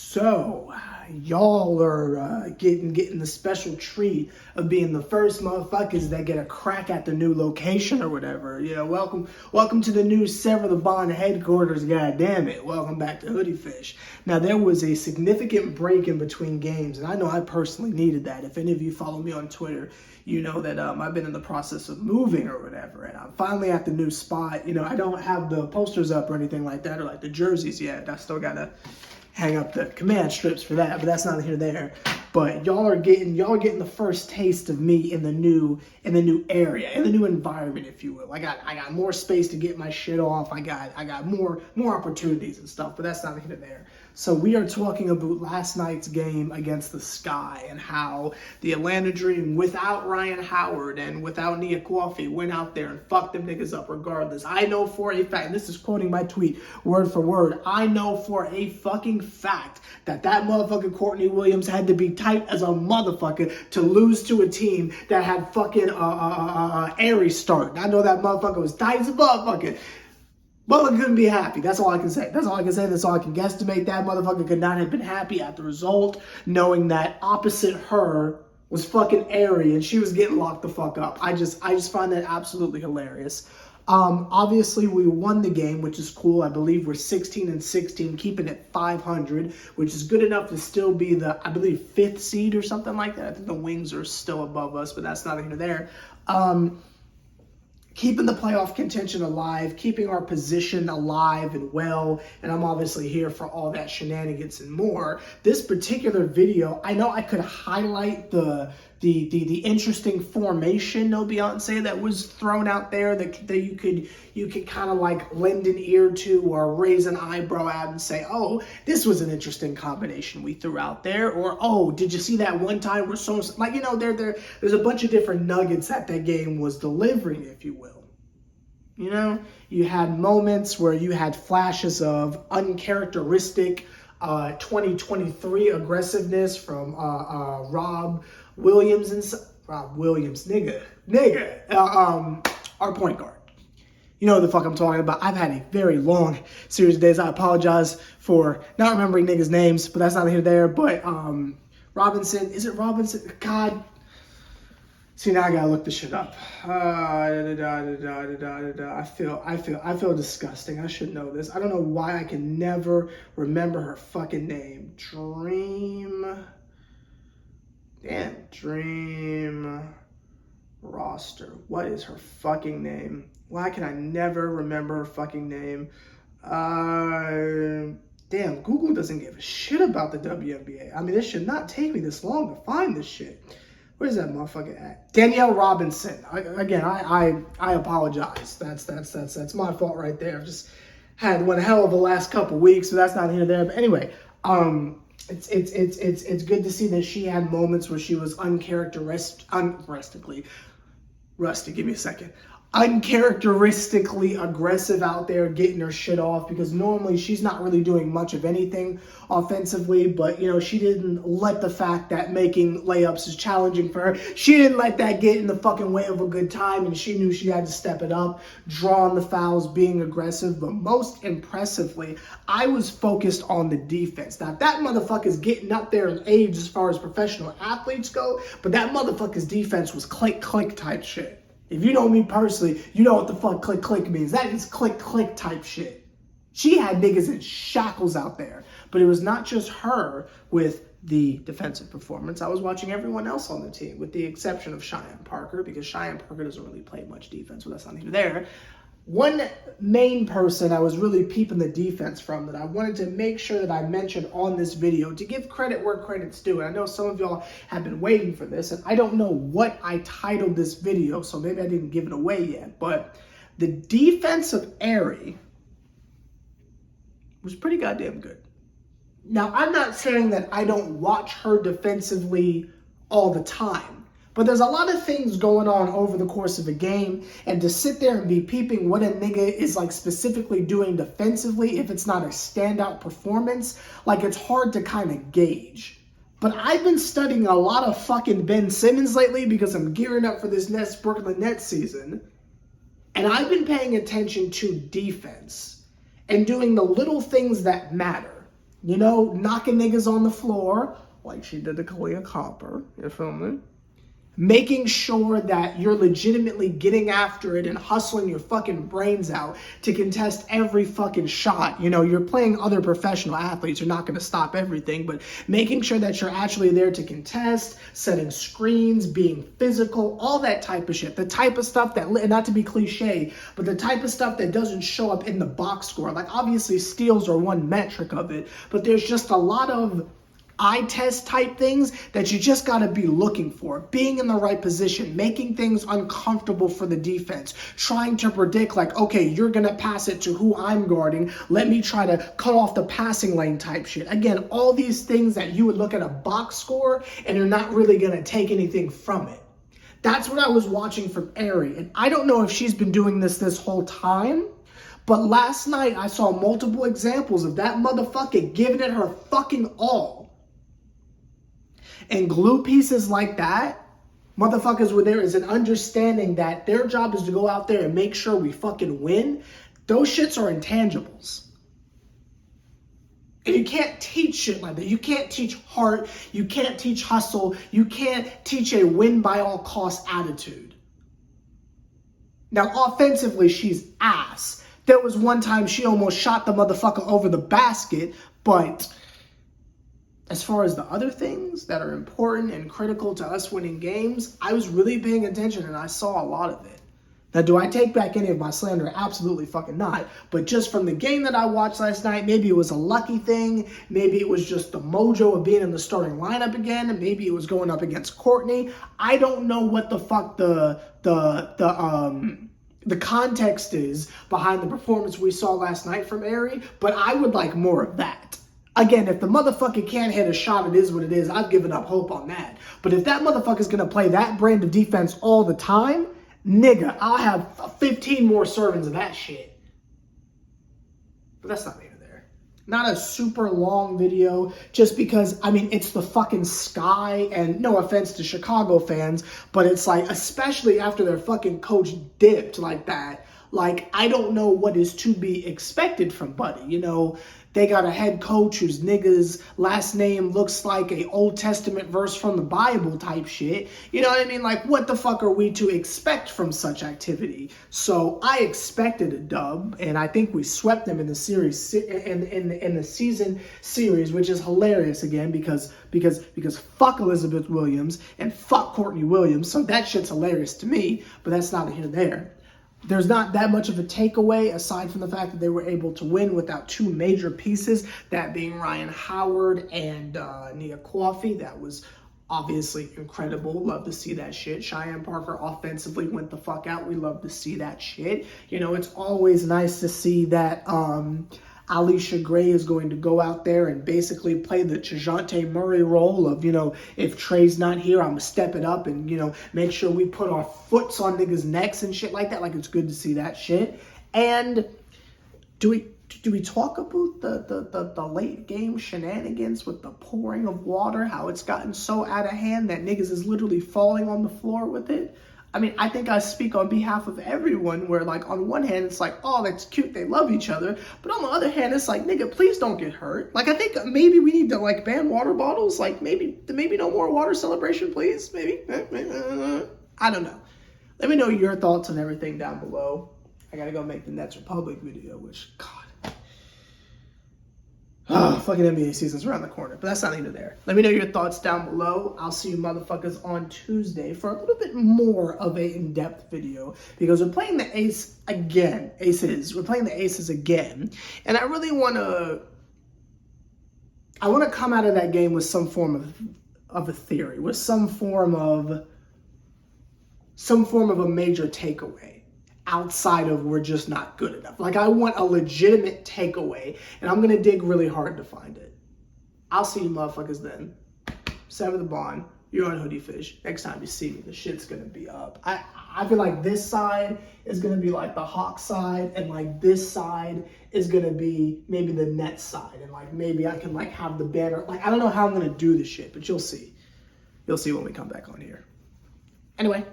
So, y'all are getting the special treat of being the first motherfuckers that get a crack at the new location or whatever. You know, welcome to the new Sever the Bond headquarters. God damn it! Welcome back to Hoodie Fish. Now there was a significant break in between games, and I know I personally needed that. If any of you follow me on Twitter, you know that I've been in the process of moving or whatever, and I'm finally at the new spot. You know, I don't have the posters up or anything like that, or like the jerseys yet. I still gotta hang up the command strips for that, but that's not here there. But y'all are getting the first taste of me in the new area, in the new environment, if you will. I got more space to get my shit off. I got more opportunities and stuff, but that's not here there. So we are talking about last night's game against the Sky and how the Atlanta Dream, without Ryan Howard and without Nia Coffey, went out there and fucked them niggas up regardless. I know for a fact, and this is quoting my tweet word for word, I know for a fucking fact that motherfucker Courtney Williams had to be tight as a motherfucker to lose to a team that had fucking Aries start. I know that motherfucker was tight as a motherfucker. Motherfucker couldn't be happy. That's all I can say. That's all I can say. That's all I can guesstimate. That motherfucker could not have been happy at the result, knowing that opposite her was fucking Aerie and she was getting locked the fuck up. I just find that absolutely hilarious. Obviously, we won the game, which is cool. I believe we're 16-16, keeping it 500, which is good enough to still be the, I believe, 5th seed or something like that. I think the Wings are still above us, but that's not here there. Keeping the playoff contention alive, keeping our position alive and well, and I'm obviously here for all that shenanigans and more. This particular video, I know I could highlight the interesting formation, no Beyonce, that was thrown out there that you could kind of like lend an ear to or raise an eyebrow at and say, oh, this was an interesting combination we threw out there, or oh, did you see that one time we're so like, you know, there's a bunch of different nuggets that game was delivering, if you will. You know, you had moments where you had flashes of uncharacteristic 2023 aggressiveness from Rob Williams, nigga, our point guard. You know what the fuck I'm talking about. I've had a very long series of days. I apologize for not remembering niggas' names, but that's not here there. But Robinson, is it Robinson? God. See, now I gotta look this shit up. I feel disgusting. I should know this. I don't know why I can never remember her fucking name. Dream roster. What is her fucking name? Why can I never remember her fucking name? Damn, Google doesn't give a shit about the WNBA. I mean, this should not take me this long to find this shit. Where's that motherfucker at? Danielle Robinson. I apologize. That's my fault right there. I've just had one hell of a last couple weeks, so that's not here or there. But anyway, it's good to see that she had moments where she was uncharacteristically Rusty, give me a second. Uncharacteristically aggressive out there getting her shit off, because normally she's not really doing much of anything offensively, but you know, she didn't let the fact that making layups is challenging for her, she didn't let that get in the fucking way of a good time, and she knew she had to step it up, drawing the fouls, being aggressive. But most impressively, I was focused on the defense. Now that motherfucker's getting up there in age as far as professional athletes go, but that motherfucker's defense was click type shit. If you know me personally, you know what the fuck click means. That is click type shit. She had niggas in shackles out there. But it was not just her with the defensive performance. I was watching everyone else on the team, with the exception of Cheyenne Parker, because Cheyenne Parker doesn't really play much defense, so that's not even there. One main person I was really peeping the defense from that I wanted to make sure that I mentioned on this video to give credit where credit's due. And I know some of y'all have been waiting for this, and I don't know what I titled this video, so maybe I didn't give it away yet. But the defense of Aerie was pretty goddamn good. Now, I'm not saying that I don't watch her defensively all the time, but there's a lot of things going on over the course of a game, and to sit there and be peeping what a nigga is like specifically doing defensively, if it's not a standout performance, like it's hard to kind of gauge. But I've been studying a lot of fucking Ben Simmons lately because I'm gearing up for this next Brooklyn Nets season, and I've been paying attention to defense and doing the little things that matter. You know, knocking niggas on the floor like she did to Kalia Copper. You feel me? Making sure that you're legitimately getting after it and hustling your fucking brains out to contest every fucking shot. You know, you're playing other professional athletes. You're not going to stop everything, but making sure that you're actually there to contest, setting screens, being physical, all that type of shit. The type of stuff that, not to be cliche, but the type of stuff that doesn't show up in the box score. Like, obviously, steals are one metric of it, but there's just a lot of eye test type things that you just got to be looking for. Being in the right position, making things uncomfortable for the defense, trying to predict like, okay, you're going to pass it to who I'm guarding. Let me try to cut off the passing lane type shit. Again, all these things that you would look at a box score and you're not really going to take anything from it. That's what I was watching from Aerie. And I don't know if she's been doing this whole time, but last night I saw multiple examples of that motherfucker giving it her fucking all. And glue pieces like that, motherfuckers where there is an understanding that their job is to go out there and make sure we fucking win, those shits are intangibles. And you can't teach shit like that. You can't teach heart. You can't teach hustle. You can't teach a win by all costs attitude. Now, offensively, she's ass. There was one time she almost shot the motherfucker over the basket, but as far as the other things that are important and critical to us winning games, I was really paying attention and I saw a lot of it. Now, do I take back any of my slander? Absolutely fucking not. But just from the game that I watched last night, maybe it was a lucky thing. Maybe it was just the mojo of being in the starting lineup again. And maybe it was going up against Courtney. I don't know what the fuck the context is behind the performance we saw last night from Aerie, but I would like more of that. Again, if the motherfucker can't hit a shot, it is what it is. I've given up hope on that. But if that motherfucker's going to play that brand of defense all the time, nigga, I'll have 15 more servings of that shit. But that's not neither there. Not a super long video, just because, I mean, it's the fucking sky, and no offense to Chicago fans, but it's like, especially after their fucking coach dipped like that, like, I don't know what is to be expected from Buddy, you know? They got a head coach whose nigga's last name looks like a Old Testament verse from the Bible type shit. You know what I mean? Like, what the fuck are we to expect from such activity? So I expected a dub, and I think we swept them in the series, in the season series, which is hilarious again because fuck Elizabeth Williams and fuck Courtney Williams. So that shit's hilarious to me, but that's not here nor there. There's not that much of a takeaway aside from the fact that they were able to win without two major pieces, that being Ryan Howard and Nia Coffey. That was obviously incredible. Love to see that shit. Cheyenne Parker offensively went the fuck out. We love to see that shit. You know, it's always nice to see that Alicia Gray is going to go out there and basically play the Tajante Murray role of, you know, if Trey's not here, I'm going to step it up and, you know, make sure we put our foots on niggas' necks and shit like that. Like, it's good to see that shit. And do we talk about the late game shenanigans with the pouring of water, how it's gotten so out of hand that niggas is literally falling on the floor with it? I mean, I think I speak on behalf of everyone where, like, on one hand, it's like, oh, that's cute, they love each other. But on the other hand, it's like, nigga, please don't get hurt. Like, I think maybe we need to, like, ban water bottles. Like, maybe no more water celebration, please. Maybe. I don't know. Let me know your thoughts on everything down below. I gotta go make the Nets Republic video, which, God. Fucking NBA season's around the corner, but that's not either there. Let me know your thoughts down below. I'll see you motherfuckers on Tuesday for a little bit more of a in-depth video because we're playing the Aces again. We're playing the Aces again, and I really want to come out of that game with some form of a theory, with some form of a major takeaway. Outside of we're just not good enough. Like, I want a legitimate takeaway, and I'm going to dig really hard to find it. I'll see you motherfuckers then. Sever the bond. You're on Hoodie Fish. Next time you see me, the shit's going to be up. I feel like this side is going to be like the Hawk side, and like this side is going to be maybe the Nets side, and like maybe I can like have the banner. Like, I don't know how I'm going to do this shit, but you'll see. You'll see when we come back on here. Anyway.